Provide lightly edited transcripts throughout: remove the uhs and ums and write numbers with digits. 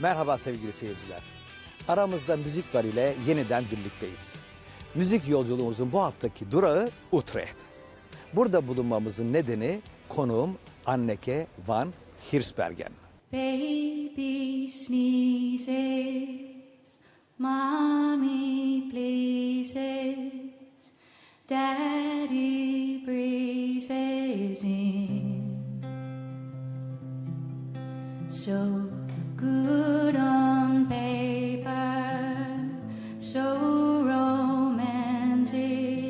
Merhaba sevgili seyirciler. Aramızda müzik var ile yeniden birlikteyiz. Müzik yolculuğumuzun bu haftaki durağı Utrecht. Burada bulunmamızın nedeni konuğum Anneke van Giersbergen. Baby sneezes, mommy pleases, daddy breezes in. So good on paper, so romantic,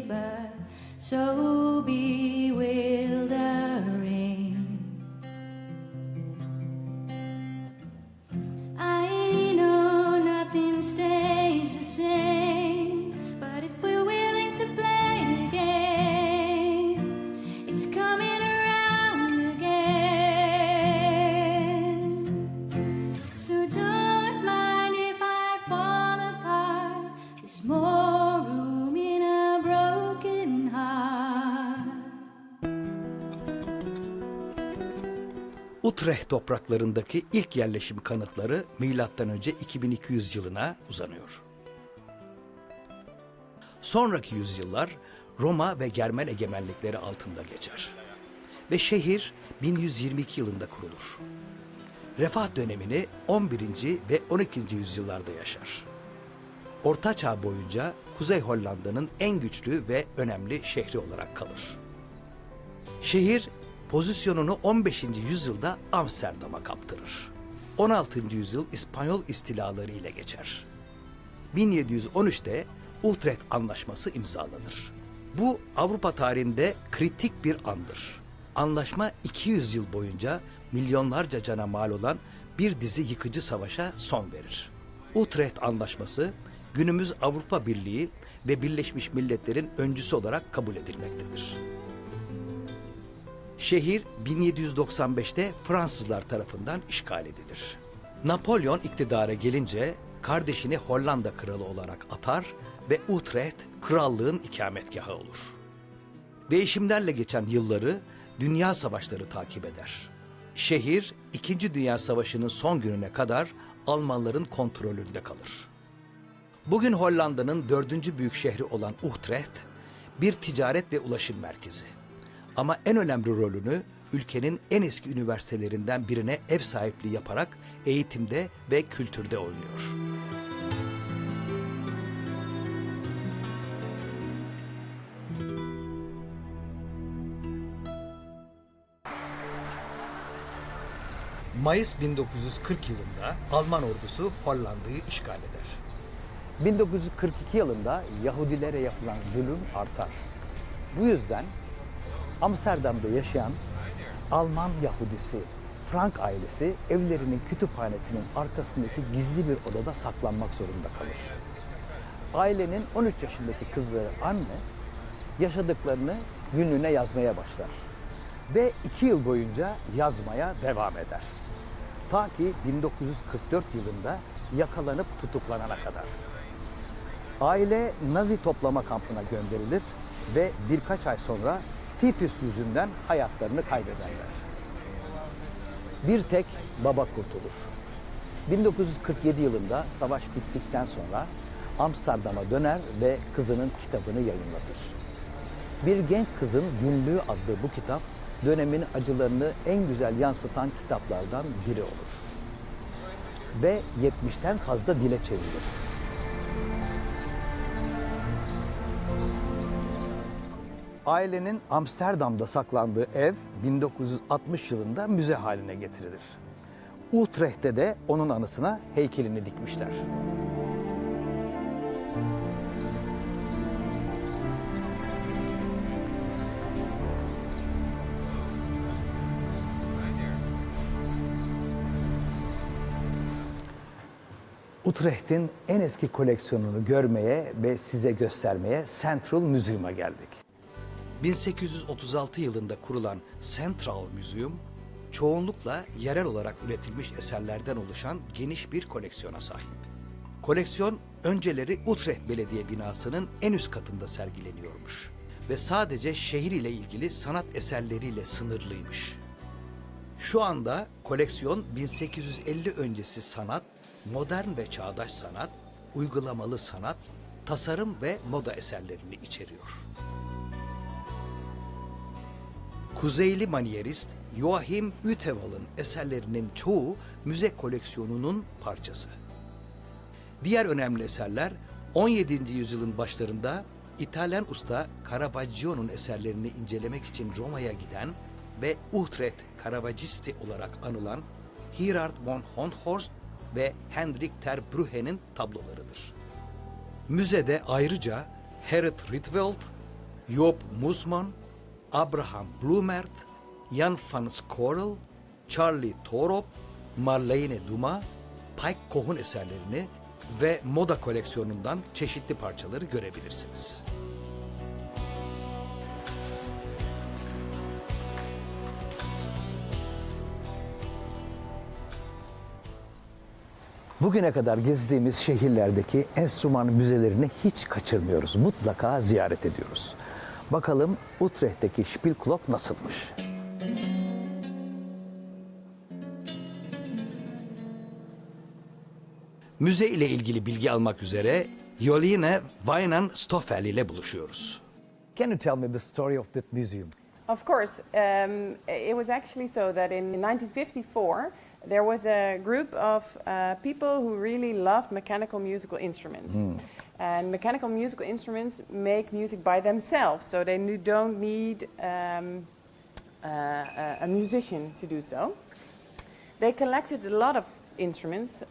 but so bewildering. I know nothing stays the same, but if we're willing to play the game, it's coming around again. So don't mind if I fall apart. There's more room in a broken heart. Utrecht topraklarındaki ilk yerleşim kanıtları M.Ö. 2200 yılına uzanıyor. Sonraki yüzyıllar Roma ve Germen egemenlikleri altında geçer. Ve şehir 1122 yılında kurulur. Refah dönemini 11. ve 12. yüzyıllarda yaşar. Orta Çağ boyunca Kuzey Hollanda'nın en güçlü ve önemli şehri olarak kalır. Şehir pozisyonunu 15. yüzyılda Amsterdam'a kaptırır. 16. yüzyıl İspanyol istilaları ile geçer. 1713'te Utrecht Anlaşması imzalanır. Bu Avrupa tarihinde kritik bir andır. Anlaşma 200 yıl boyunca milyonlarca cana mal olan bir dizi yıkıcı savaşa son verir. Utrecht Anlaşması günümüz Avrupa Birliği ve Birleşmiş Milletler'in öncüsü olarak kabul edilmektedir. Şehir 1795'te Fransızlar tarafından işgal edilir. Napolyon iktidara gelince kardeşini Hollanda kralı olarak atar ve Utrecht krallığın ikametgahı olur. Değişimlerle geçen yılları dünya savaşları takip eder. Şehir 2. Dünya Savaşı'nın son gününe kadar Almanların kontrolünde kalır. Bugün Hollanda'nın 4. büyük şehri olan Utrecht bir ticaret ve ulaşım merkezi. Ama en önemli rolünü ülkenin en eski üniversitelerinden birine ev sahipliği yaparak eğitimde ve kültürde oynuyor. Mayıs 1940 yılında Alman ordusu Hollanda'yı işgal eder. 1942 yılında Yahudilere yapılan zulüm artar. Bu yüzden Amsterdam'da yaşayan Alman Yahudisi Frank ailesi evlerinin kütüphanesinin arkasındaki gizli bir odada saklanmak zorunda kalır. Ailenin 13 yaşındaki kızları Anne yaşadıklarını günlüğüne yazmaya başlar. Ve 2 yıl boyunca yazmaya devam eder. Ta ki 1944 yılında yakalanıp tutuklanana kadar. Aile Nazi toplama kampına gönderilir ve birkaç ay sonra tifüs yüzünden hayatlarını kaybederler. Bir tek baba kurtulur. 1947 yılında savaş bittikten sonra Amsterdam'a döner ve kızının kitabını yayınlatır. Bir genç kızın günlüğü adlı bu kitap dönemin acılarını en güzel yansıtan kitaplardan biri olur. Ve 70'ten fazla dile çevrilir. Ailenin Amsterdam'da saklandığı ev 1960 yılında müze haline getirilir. Utrecht'te de onun anısına heykelini dikmişler. Utrecht'in en eski koleksiyonunu görmeye ve size göstermeye Central Museum'a geldik. 1836 yılında kurulan Central Museum, çoğunlukla yerel olarak üretilmiş eserlerden oluşan geniş bir koleksiyona sahip. Koleksiyon önceleri Utrecht Belediye binasının en üst katında sergileniyormuş ve sadece şehir ile ilgili sanat eserleriyle sınırlıymış. Şu anda koleksiyon 1850 öncesi sanat modern ve çağdaş sanat, uygulamalı sanat, tasarım ve moda eserlerini içeriyor. Kuzeyli manyerist Joachim Uteval'ın eserlerinin çoğu müze koleksiyonunun parçası. Diğer önemli eserler 17. yüzyılın başlarında İtalyan usta Caravaggio'nun eserlerini incelemek için Roma'ya giden ve Utrecht Caravaggisti olarak anılan Gerard von Honthorst ve Hendrik ter Bruegh'nin tablolarıdır. Müzede ayrıca Gerrit Rietveld, Joop Moesman, Abraham Blumert, Jan van Scorel, Charlie Torop, Marlene Dumas, Pike Koh'un eserlerini ve moda koleksiyonundan çeşitli parçaları görebilirsiniz. Bugüne kadar gezdiğimiz şehirlerdeki enstrüman müzelerini hiç kaçırmıyoruz. Mutlaka ziyaret ediyoruz. Bakalım Utrecht'teki Spielklok nasılmış? Müze ile ilgili bilgi almak üzere Jolien Wijnand-Stoffel ile buluşuyoruz. Can you tell me the story of that museum? Of course. It was actually so that in 1954 there was a group of people who really loved mechanical musical instruments. And mechanical musical instruments make music by themselves, so they don't need a musician to do so. They collected a lot of instruments,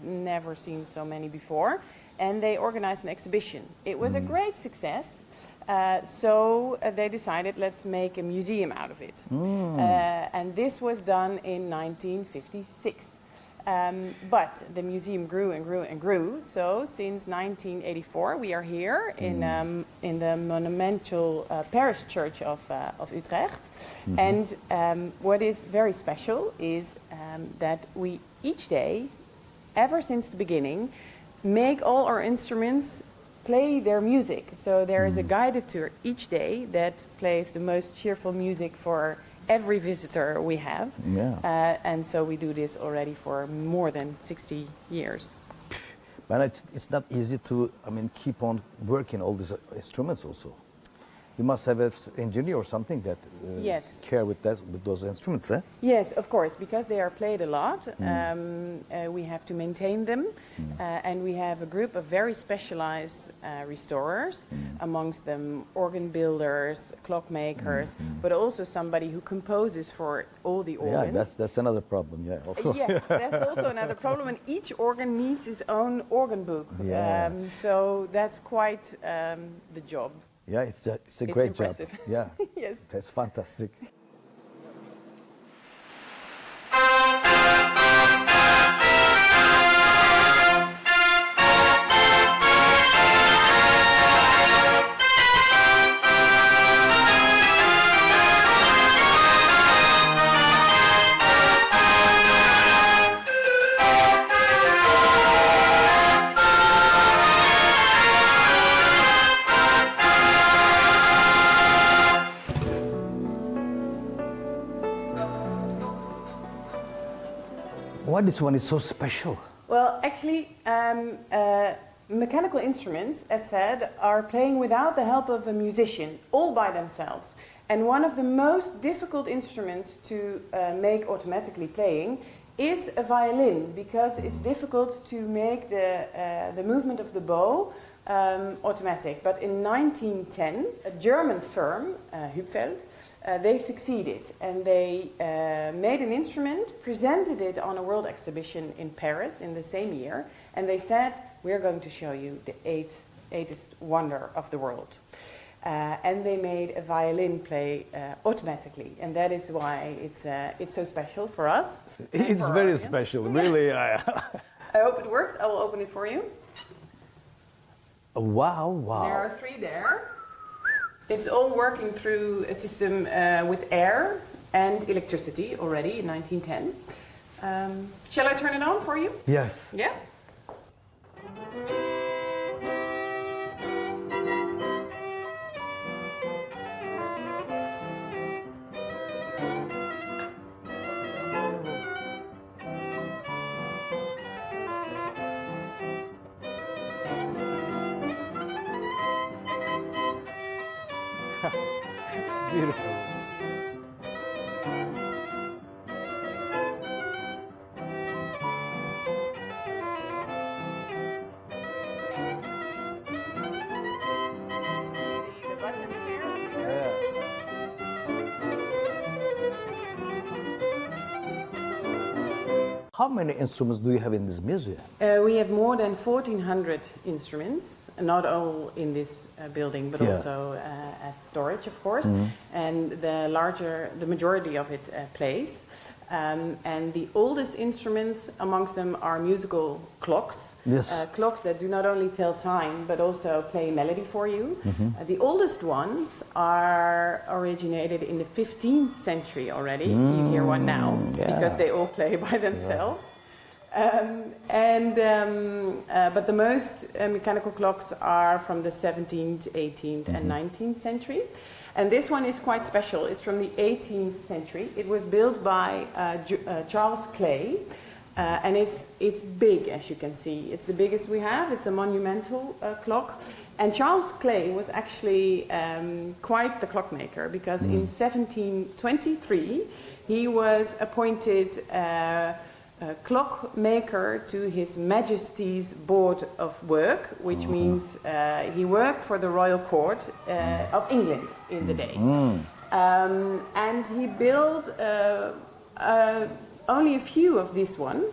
never seen so many before, and they organized an exhibition. It was a great success, so they decided, let's make a museum out of it. And this was done in 1956. But the museum grew and grew and grew, so since 1984 we are here in the monumental parish church of Utrecht. And what is very special is that we each day, ever since the beginning, make all our instruments play their music. So there is a guided tour each day that plays the most cheerful music for every visitor we have. Yeah. And so we do this already for more than 60 years. But it's not easy to, keep on working all these instruments also. You must have an engineer or something that Yes. care with those instruments, eh? Yes, of course, because they are played a lot. We have to maintain them, and we have a group of very specialized restorers, amongst them organ builders, clockmakers, but also somebody who composes for all the organs. Yeah, that's another problem. Yeah. Yes, that's also another problem, and each organ needs its own organ book. Yeah. So that's quite the job. Yeah, it's a great impressive. job. Yeah. Yes. That's fantastic. Why this one is so special? Well, actually, mechanical instruments, as said, are playing without the help of a musician, all by themselves. And one of the most difficult instruments to make automatically playing is a violin, because it's difficult to make the movement of the bow automatic. But in 1910, a German firm, Hüpfeld, they succeeded, and they made an instrument, presented it on a world exhibition in Paris in the same year, and they said, we're going to show you the eighth wonder of the world. And they made a violin play automatically, and that is why it's so special for us. It's for very our special, really. I hope it works. I will open it for you. Wow. There are three there. It's all working through a system with air and electricity already in 1910. Shall I turn it on for you? Yes. Yes? It's beautiful. See the buttons here? Yeah. How many instruments do you have in this museum? We have more than 1,400 instruments, not all in this building, but Yeah. also at storage, of course. And the majority of it plays. And the oldest instruments amongst them are musical clocks. Yes. Clocks that do not only tell time, but also play melody for you. The oldest ones are originated in the 15th century already. You hear one now, because they all play by themselves. But the most mechanical clocks are from the 17th, 18th, and 19th century. And this one is quite special. It's from the 18th century. It was built by Charles Clay, and it's big, as you can see. It's the biggest we have. It's a monumental clock. And Charles Clay was actually quite the clockmaker, because in 1723 he was appointed clockmaker to His Majesty's Board of Work, which means he worked for the royal court of England in the day. And he built only a few of this one,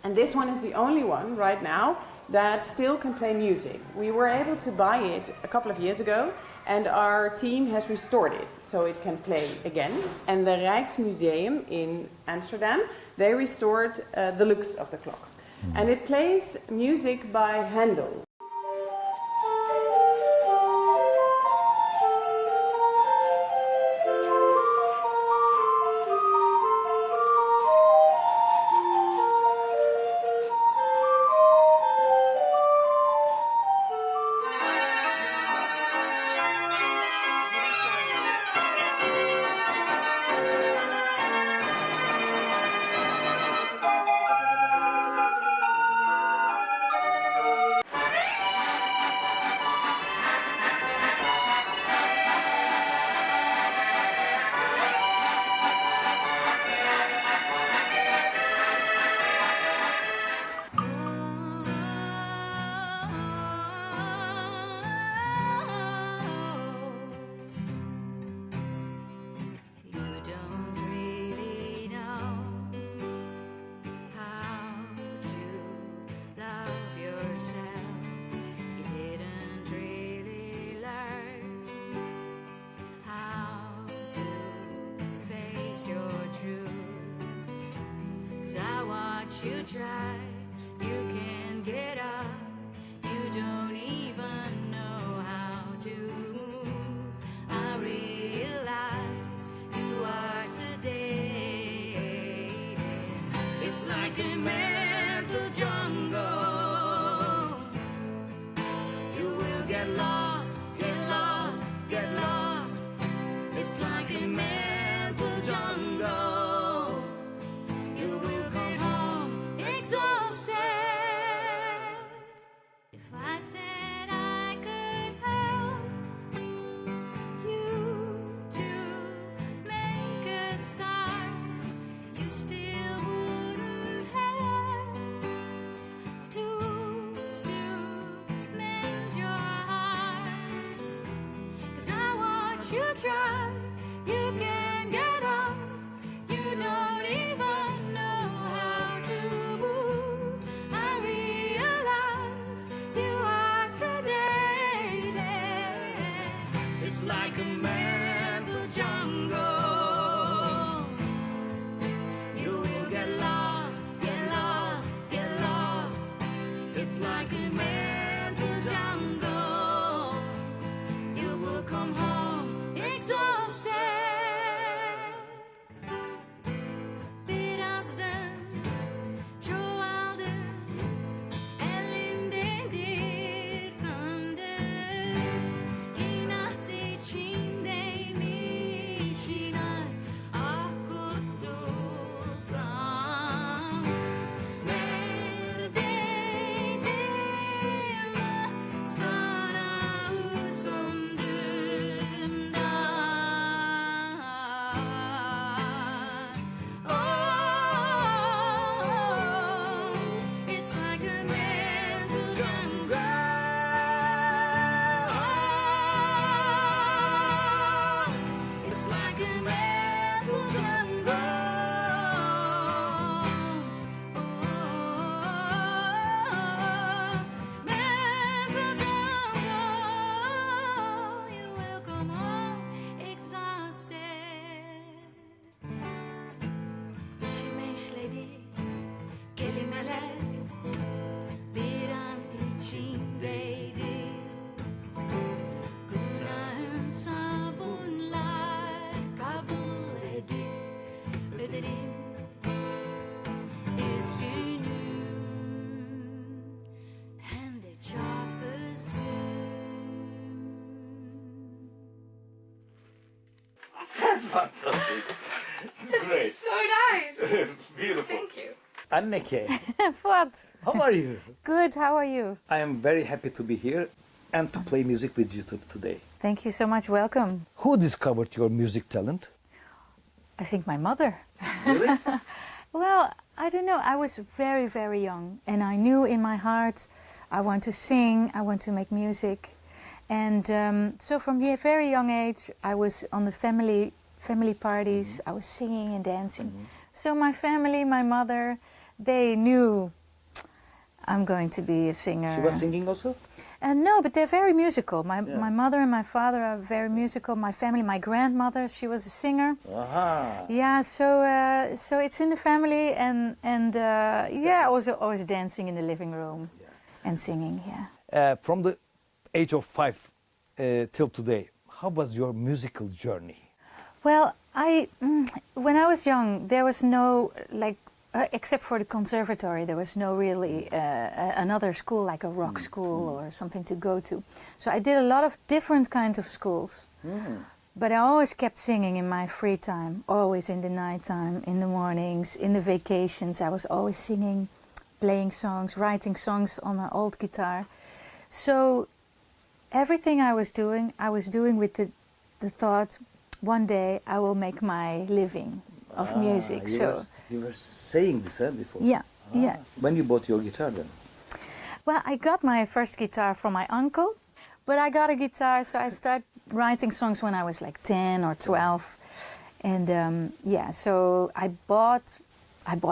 and this one is the only one right now that still can play music. We were able to buy it a couple of years ago, and our team has restored it so it can play again. And the Rijksmuseum in Amsterdam, they restored the looks of the clock. And it plays music by Handel. You try, you can get up, you don't even know how to move. I realize you are sedated. It's like a mental jungle. You will get lost, get lost, get lost. It's like a mental jungle. You will come home exhausted. If I said I could help you to make a start, you still wouldn't have tools to mend your heart. 'Cause I watch you try, you can get up, you don't even know how to move. I realize you are sedated. It's like a mental jungle. You will get lost, get lost, get lost. It's like a mental jungle. You will come home exhausted. fantastic. Great. So nice. Beautiful. Thank you. Anneke, What? how are you? Good, how are you? I am very happy to be here and to play music with you today. Thank you so much, welcome. Who discovered your music talent? I think my mother. Really? Well, I don't know, I was very, very young and I knew in my heart I want to sing, I want to make music. And so from a very young age I was on the family parties, I was singing and dancing. So my family, my mother, they knew I'm going to be a singer. She was singing also? No, but they're very musical. Yeah. My mother and my father are very musical. My family, my grandmother, she was a singer. Aha. Yeah, so it's in the family, and yeah, always dancing in the living room and singing. Yeah. From the age of 5 till today, how was your musical journey? Well, when I was young, there was no except for the conservatory, there was no really another school like a rock school or something to go to. So I did a lot of different kinds of schools. But I always kept singing in my free time, always in the nighttime, in the mornings, in the vacations. I was always singing, playing songs, writing songs on an old guitar. So everything I was doing with the thought, one day I will make my living of music. You were saying this before? Yeah, yeah. When you bought your guitar then? Well, I got my first guitar from my uncle, but I got a guitar, so I started writing songs when I was like 10 or 12. And yeah, so I bought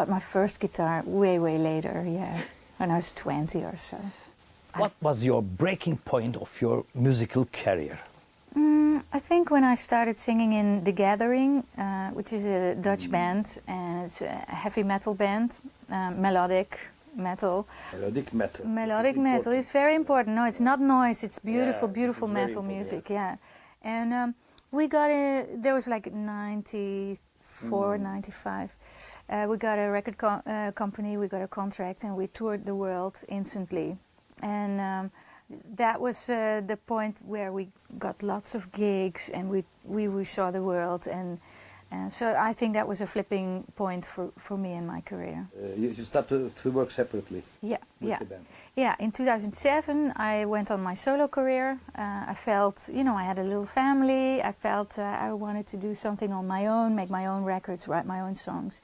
my first guitar way later, yeah, when I was 20 or so. What was your breaking point of your musical career? I think when I started singing in The Gathering, which is a Dutch band, and it's a heavy metal band, melodic metal. Melodic metal. Melodic metal is very important. No, it's not noise, it's beautiful, beautiful metal music, yeah. And we got there was like 94, 95. We got a record company, we got a contract, and we toured the world instantly. And that was the point where we got lots of gigs and we saw the world, and so I think that was a flipping point for me in my career. You started to work separately with the band. Yeah, in 2007 I went on my solo career. I felt, I had a little family, I felt I wanted to do something on my own, make my own records, write my own songs.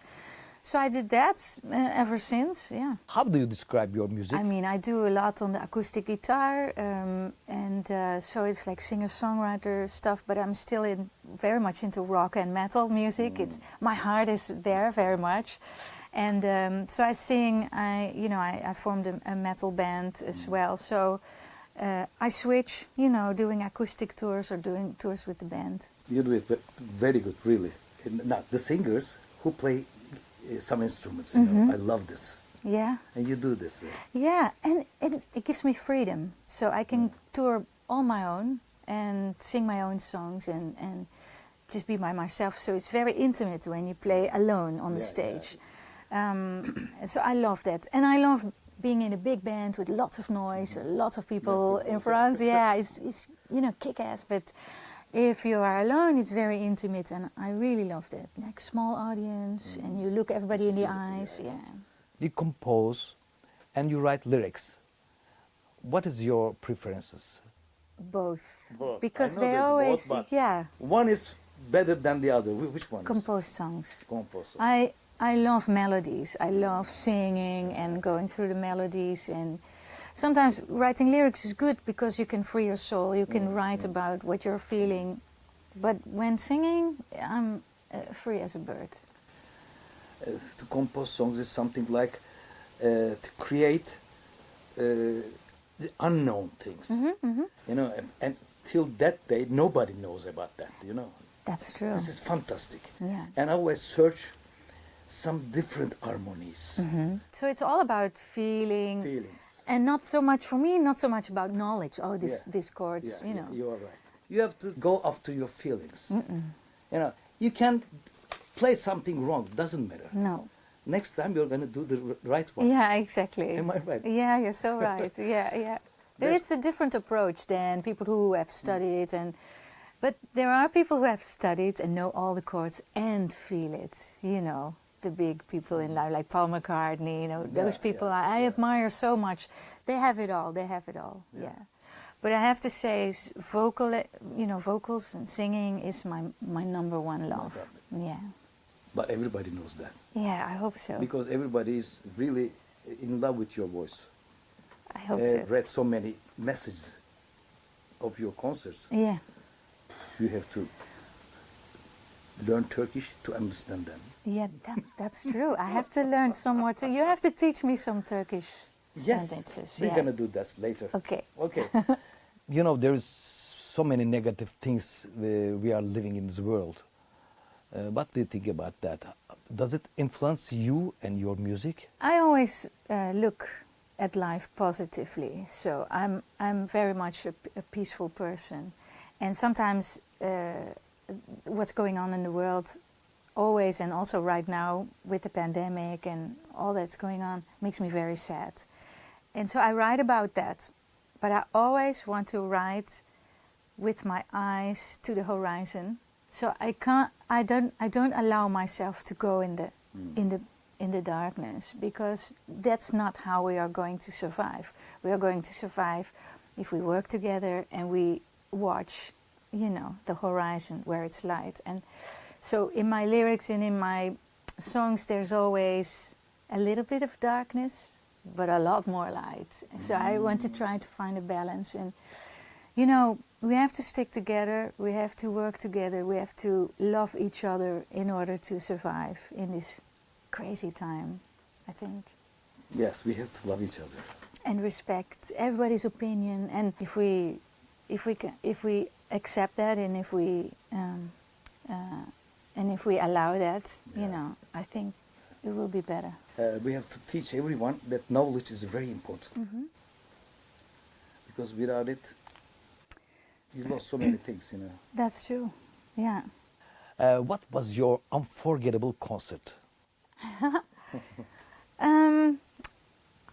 So I did that ever since, yeah. How do you describe your music? I mean, I do a lot on the acoustic guitar, and so it's like singer-songwriter stuff, but I'm still very much into rock and metal music. My heart is there very much. And so I sing, I formed a metal band as well. So I switch, doing acoustic tours or doing tours with the band. You do it very good, really. Now, the singers who play some instruments, I love this. Yeah. And you do this. Yeah, and it gives me freedom. So I can tour on my own and sing my own songs and just be by myself. So it's very intimate when you play alone on the stage. So I love that. And I love being in a big band with lots of noise, lots of people in front. Yeah, it's kick-ass. But if you are alone, it's very intimate, and I really love that. Like small audience, and you look everybody in the eyes. Yeah. You compose, and you write lyrics. What is your preferences? Both. Both. Because I know they there's always, both, but one is better than the other. Which one? Composed songs. Composed. I love melodies. I love singing and going through the melodies, and sometimes writing lyrics is good because you can free your soul. You can write about what you're feeling. But when singing, I'm free as a bird. To compose songs is something like to create the unknown things. And till that day, nobody knows about that, That's true. This is fantastic. Yeah. And I always search some different harmonies. So it's all about feelings. And not so much, for me, not so much about knowledge. Oh, this chords, You are right. You have to go after your feelings. You can play something wrong, doesn't matter. No. Next time you're going to do the right one. Yeah, exactly. Am I right? Yeah, you're so right. Yeah. It's a different approach than people who have studied and But there are people who have studied and know all the chords and feel it, you know, the big people in life, like Paul McCartney, you know, those people I admire so much. They have it all, yeah. But I have to say, vocals and singing is my number one love, yeah. But everybody knows that. Yeah, I hope so. Because everybody is really in love with your voice. I hope so. Read so many messages of your concerts. Yeah. You have to learn Turkish to understand them. Yeah, that's true. I have to learn some more too. You have to teach me some Turkish sentences. We're gonna do that later. Okay. Okay. You know, there is so many negative things we are living in this world. What do you think about that? Does it influence you and your music? I always look at life positively. So I'm very much a peaceful person, and sometimes what's going on in the world, always and also right now with the pandemic and all that's going on, makes me very sad. And so I write about that, but I always want to write with my eyes to the horizon. So I don't allow myself to go in the darkness, because that's not how we are going to survive. We are going to survive if we work together and we watch, you know, the horizon where it's light. And so in my lyrics and in my songs, there's always a little bit of darkness, but a lot more light. And so I want to try to find a balance. And, you know, we have to stick together, we have to work together, we have to love each other in order to survive in this crazy time, I think. Yes, we have to love each other. And respect everybody's opinion. And if we accept that, and if we allow that, you know, I think it will be better. We have to teach everyone that knowledge is very important. Because without it, you lost so many things, you know. That's true, yeah. What was your unforgettable concert?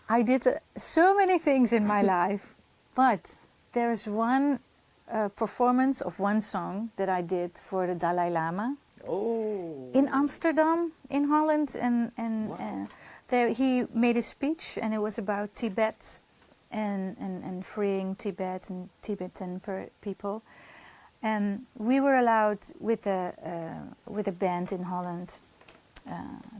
I did so many things in my life, but there's one performance of one song that I did for the Dalai Lama. Oh. In Amsterdam, in Holland, and Wow. there he made a speech, and it was about Tibet and freeing Tibet and Tibetan people. And we were allowed with a band in Holland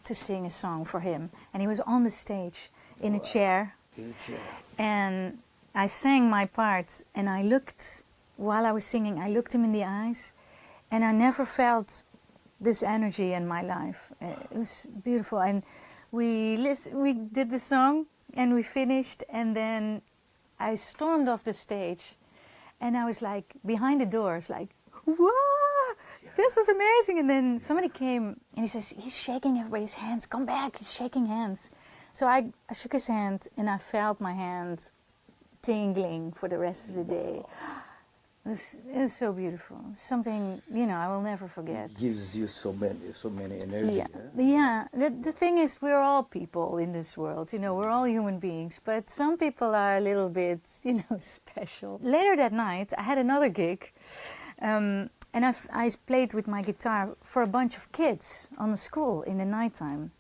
to sing a song for him, and he was on the stage in a chair. In a chair. And I sang my part, and I looked, while I was singing, I looked him in the eyes, and I never felt this energy in my life. It was beautiful. And we did the song, and we finished, and then I stormed off the stage, and I was like, behind the doors, like, whoa, this was amazing. And then somebody came, and he says, he's shaking everybody's hands, come back, he's shaking hands. So I shook his hand, and I felt my hand tingling for the rest of the day. It was so beautiful. Something, you know, I will never forget. It gives you so many energy. Yeah, Huh? yeah. The thing is, we're all people in this world. You know, we're all human beings. But some people are a little bit, you know, special. Later that night, I had another gig, and I played with my guitar for a bunch of kids on the school in the nighttime.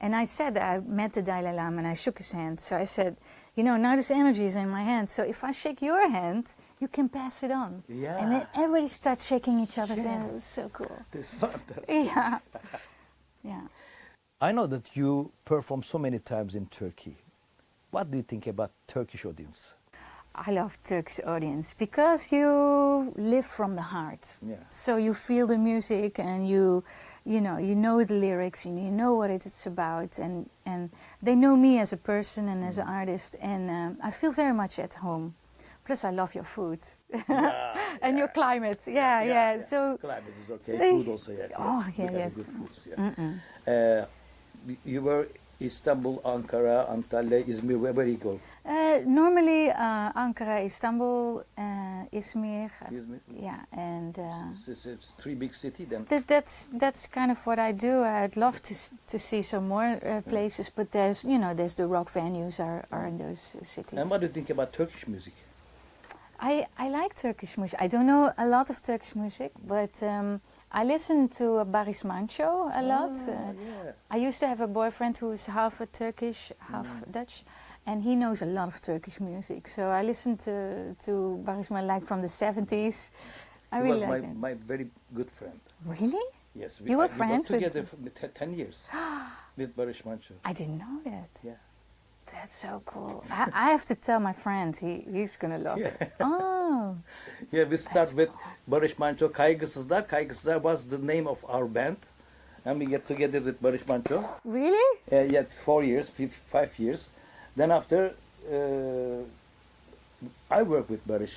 And I said, I met the Dalai Lama, and I shook his hand. So I said, you know, now this energy is in my hand. So if I shake your hand, you can pass it on. Yeah. And then everybody starts shaking each other's hand. It was so cool. That's fantastic. Yeah. Yeah. I know that you perform so many times in Turkey. What do you think about Turkish audience? I love Turkish audience because you live from the heart. Yeah. So you feel the music, and you know the lyrics, and you know what it's about, and they know me as a person and as an artist, and I feel very much at home. Plus, I love your food and your climate. Yeah. So climate is okay. Food also, yeah. Oh, yes. yeah, We have yes. good foods, yeah. You were Istanbul, Ankara, Antalya, Izmir. Where you go? Normally, Ankara, Istanbul, Izmir. Izmir? Yeah, and It's three big cities then. that's kind of what I do. I'd love to see some more places, but there's the rock venues are in those cities. And what do you think about Turkish music? I like Turkish music. I don't know a lot of Turkish music, but I listen to Barış Manço a lot. Yeah. I used to have a boyfriend who was half Turkish, half Dutch, and he knows a lot of Turkish music. So I listen to Barış Manço like from the 70s. I He really was like it. my very good friend. Really? Yes, You were we friends worked with- together for 10 years with Barış Manço. I didn't know that. Yeah. That's so cool. I have to tell my friend. He's gonna love it. Oh, Yeah, we start with Barış Manço, Kaygısızlar. Kaygısızlar was the name of our band. And we get together with Barış Manço. really? Yeah, 4 years, 5 years. Then after, I work with Barış.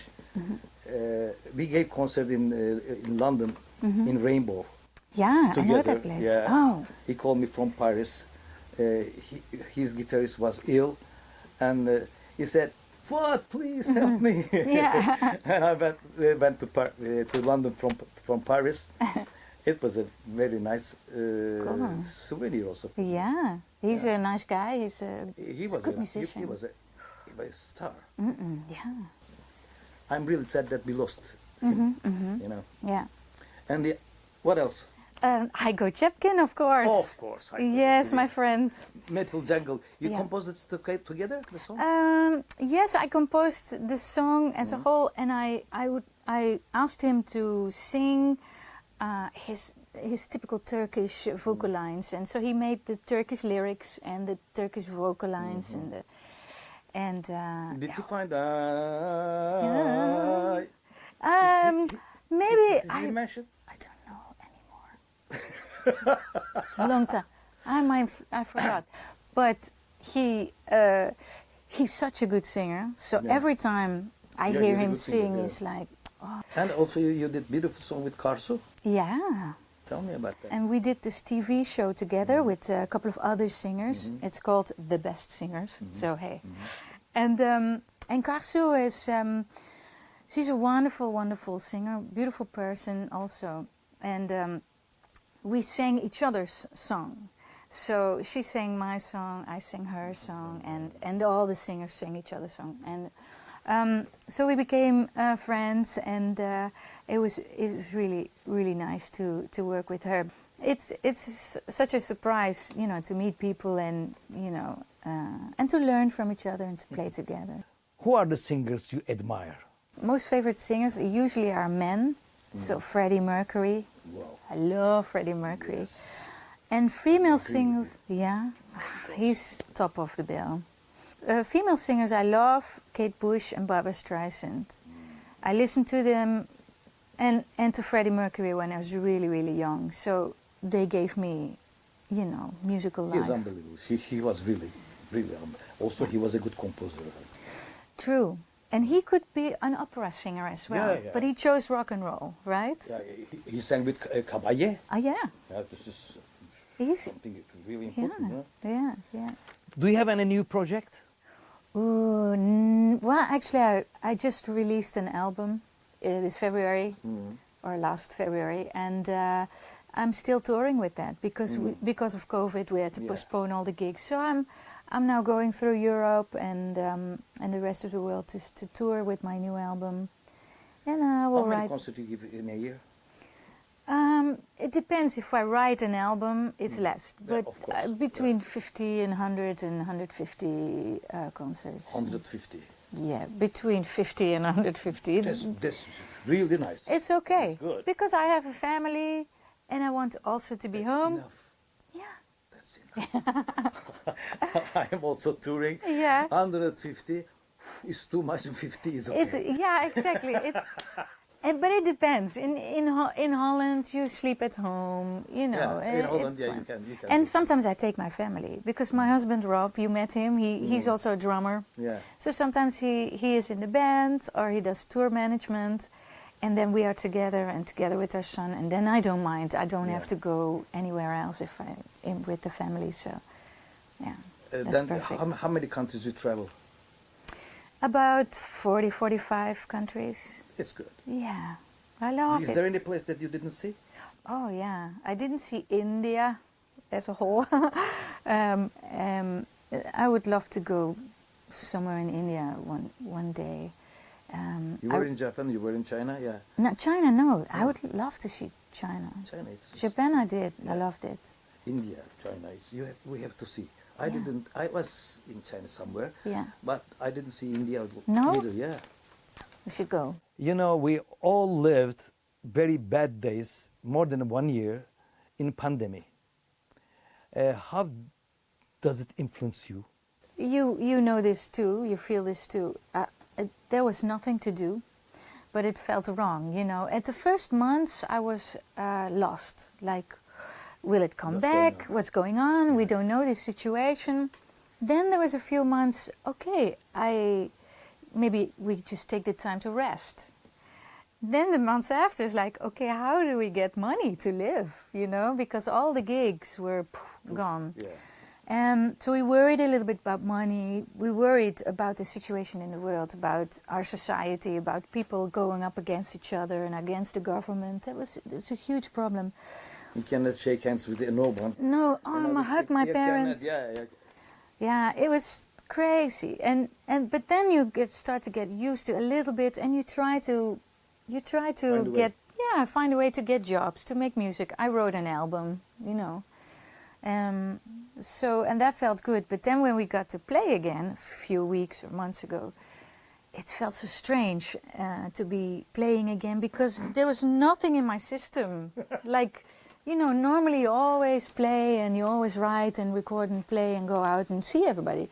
We gave concert in London, in Rainbow. Yeah, I know Together, that place. yeah. Oh, He called me from Paris. His guitarist was ill, and he said, "Fuat, please help me." yeah. And I went to London from Paris. It was a very nice Cool. souvenir also. Yeah, he's a nice guy. He's He a was good he musician. was a star. Yeah, I'm really sad that we lost Mm-hmm, him. You know. yeah. And what else? Heiko Chepkin, of course. Of course, Heiko Yes, Chepkin. my friend. Metal Jungle. You Yeah. composed it together, the song? Yes, I composed the song as a whole, and I asked him to sing his typical Turkish vocal lines, and so he made the Turkish lyrics and the Turkish vocal lines and Did you find? maybe Is he mentioned? I don't know anymore. It's a long time. I forgot. But he's such a good singer. So Yeah. every time I Yeah, hear he's a him good singer, sing, yeah. it's like, And also you did beautiful song with Karsu. yeah. Tell me about that. And we did this TV show together with a couple of other singers. It's called The Best Singers. So hey, and Karsu is she's a wonderful, wonderful singer, beautiful person also, and we sang each other's song. So she sang my song, I sang her song, and all the singers sang each other's song, and so we became friends, and it was really, really nice to work with her. It's such a surprise, you know, to meet people and and to learn from each other and to play together. Who are the singers you admire? Most favorite singers usually are men, so Freddie Mercury. Wow. I love Freddie Mercury. And female singers, yeah, he's top of the bill. Female singers I love, Kate Bush and Barbra Streisand. I listened to them and to Freddie Mercury when I was really, really young. So they gave me, musical life. He's unbelievable. He was really, really also he was a good composer. True. And he could be an opera singer as well. Yeah, yeah. But he chose rock and roll, right? Yeah, he sang with Kabaye. Oh, yeah. Yeah, this is He's, something really important. yeah. Do you have any new project? Ooh, well, actually, I just released an album this February, or last February, and I'm still touring with that because because of COVID, we had to postpone all the gigs. So I'm now going through Europe and the rest of the world just to tour with my new album, and I will How many write. concerts you give in a year? It depends. If I write an album, it's less, Yeah, but of course. between 50 and 100 and 150 concerts. 150. Yeah, between 50 and 150. That's really nice. It's okay. That's good. Because I have a family and I want also to be That's home. enough. Yeah. That's enough. I am also touring. Yeah. 150 is too much. 50 is okay. Yeah, exactly. But it depends. In Holland, you sleep at home, in Holland, it's yeah, fine. you can. And sometimes I take my family because my husband Rob, you met him. He's also a drummer. Yeah. So sometimes he is in the band or he does tour management, and then we are together and together with our son. And then I don't mind. I don't have to go anywhere else if I'm with the family. So, yeah, that's Then perfect. how many countries you travel? About 40, 45 countries. It's good. Yeah, I love it. Is there any place that you didn't see? Oh yeah, I didn't see India as a whole. I would love to go somewhere in India one day. You were in Japan, you were in China, yeah. No, China, no. I would love to see China. China, it's Japan, I did. I loved it. India, China. We have to see. I was in China somewhere, Yeah. but I didn't see India No? either. Yeah. We should go. You know, we all lived very bad days, more than 1 year, in pandemic. How does it influence you? You know this too. You feel this too. There was nothing to do, but it felt wrong. You know, at the first months I was lost. Like, will it come What's going back? on? What's going on? We don't know this situation. Then there was a few months. Okay, maybe we just take the time to rest. Then the months after is like, okay, how do we get money to live? You know, because all the gigs were gone. Yeah. So we worried a little bit about money. We worried about the situation in the world, about our society, about people going up against each other and against the government. It's a huge problem. You cannot shake hands with no one. No, I hugged my parents. Yeah. Yeah, it was crazy. But then you start to get used to a little bit, and you try to find a way to get jobs, to make music. I wrote an album, you know. And that felt good. But then when we got to play again a few weeks or months ago, it felt so strange to be playing again, because there was nothing in my system. Like, you know, normally you always play and you always write and record and play and go out and see everybody.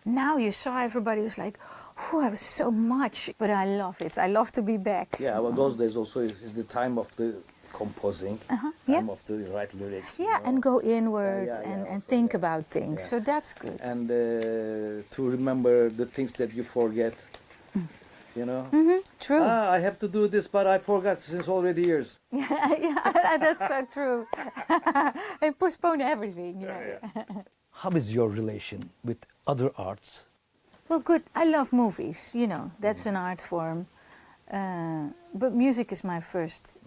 Now you saw everybody, was like, oh, I was so much. But I love it. I love to be back. Yeah, well, those days also is the time of the composing, yeah. time of the right lyrics. Yeah, you know. and go inwards and also, think yeah. about things. Yeah. So that's good. And to remember the things that you forget, you know. True. I have to do this, but I forgot since already years. Yeah, that's so true. And postpone everything. Yeah. How is your relation with other arts? Well, good. I love movies. You know, that's an art form. But music is my first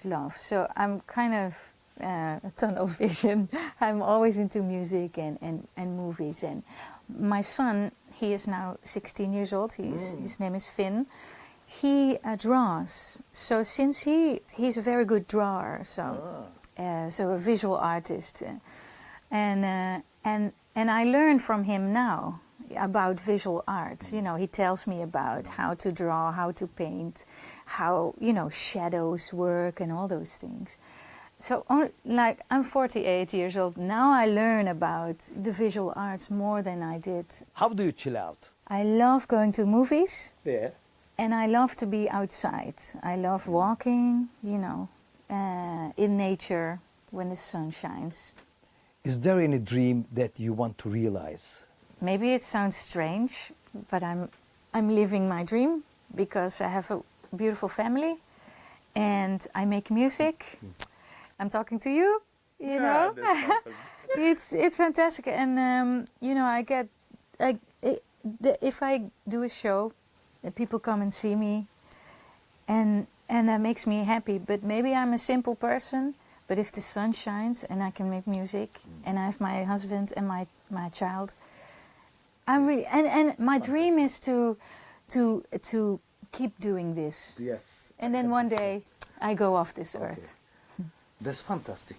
love. So I'm kind of a tunnel vision. I'm always into music and movies. And my son, he is now 16 years old. His name is Finn. He draws. So since he's a very good drawer. So a visual artist. And I learn from him now about visual art. You know, he tells me about how to draw, how to paint, how, you know, shadows work and all those things. So, like, I'm 48 years old. Now I learn about the visual arts more than I did. How do you chill out? I love going to movies. Yeah. And I love to be outside. I love walking, you know, in nature when the sun shines. Is there any dream that you want to realize? Maybe it sounds strange, but I'm living my dream because I have a beautiful family and I make music. I'm talking to you, you know. It's fantastic, and you know, if I do a show, people come and see me, and that makes me happy. But maybe I'm a simple person. But if the sun shines and I can make music, and I have my husband and my child, I'm really and my dream is to keep doing this. Yes. And then one day I go off this earth. That's fantastic.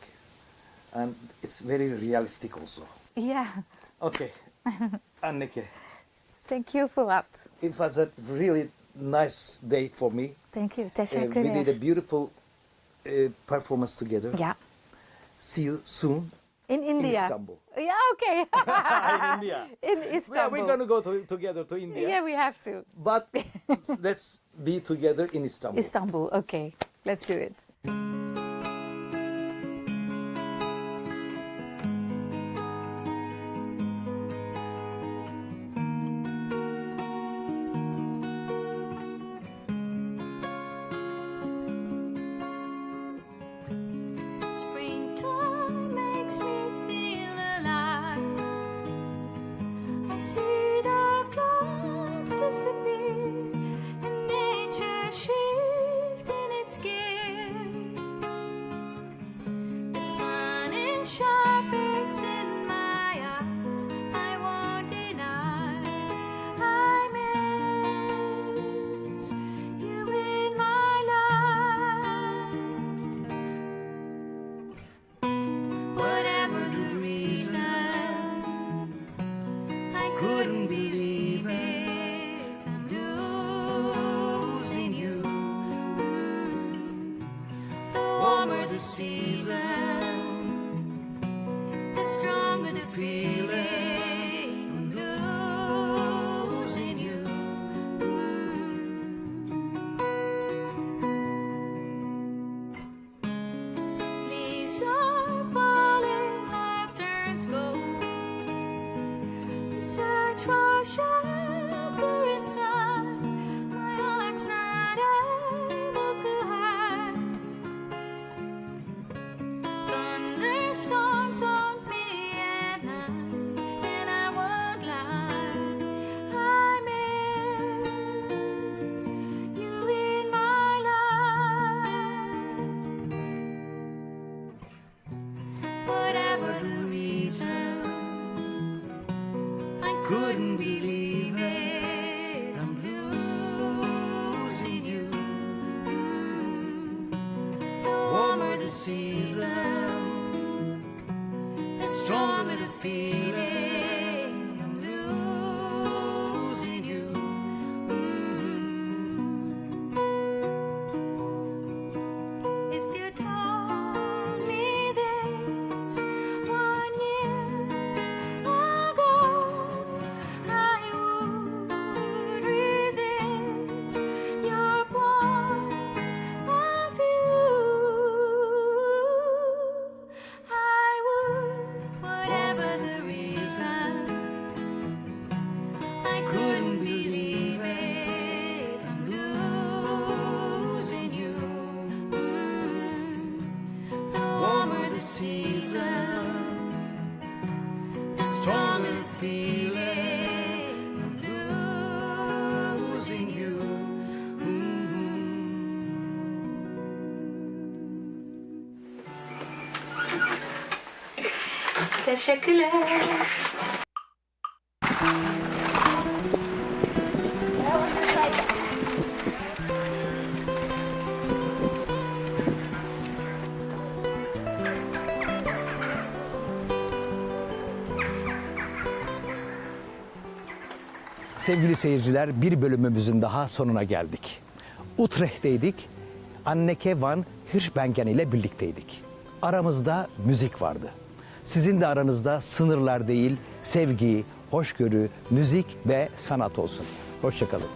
And it's very realistic also. Yeah. Okay. Anneke, Thank you for that. it was a really nice day for me. Thank you. We did a beautiful performance together. Yeah. See you soon In India. in Istanbul. Yeah, okay. In India. In Yeah, Istanbul. we're going to go together to India. Yeah, we have to. But let's be together in Istanbul. Istanbul, okay. Let's do it. Springtime makes me feel alive. I see the clouds disappear and nature shift in its gear. season, the stronger the feeling of losing you. Leaves are falling, life turns gold. We search for shelter inside. My heart's not able to hide. Thunderstorms haunt me at night, and I won't lie, I miss you in my life. Whatever the reason, I couldn't believe it, I'm losing you. The warmer the season, the stronger the feeling, I'm losing you. If you told me this 1 year ago, I would resist your point of view. I would, whatever the reason, I couldn't believe it, I'm losing you. The warmer the season, the stronger the feeling, I'm losing you. Teşekkürler. Sevgili seyirciler, bir bölümümüzün daha sonuna geldik. Utrecht'teydik. Anneke van Giersbergen ile birlikteydik. Aramızda müzik vardı. Sizin de aranızda sınırlar değil, sevgi, hoşgörü, müzik ve sanat olsun. Hoşça kalın.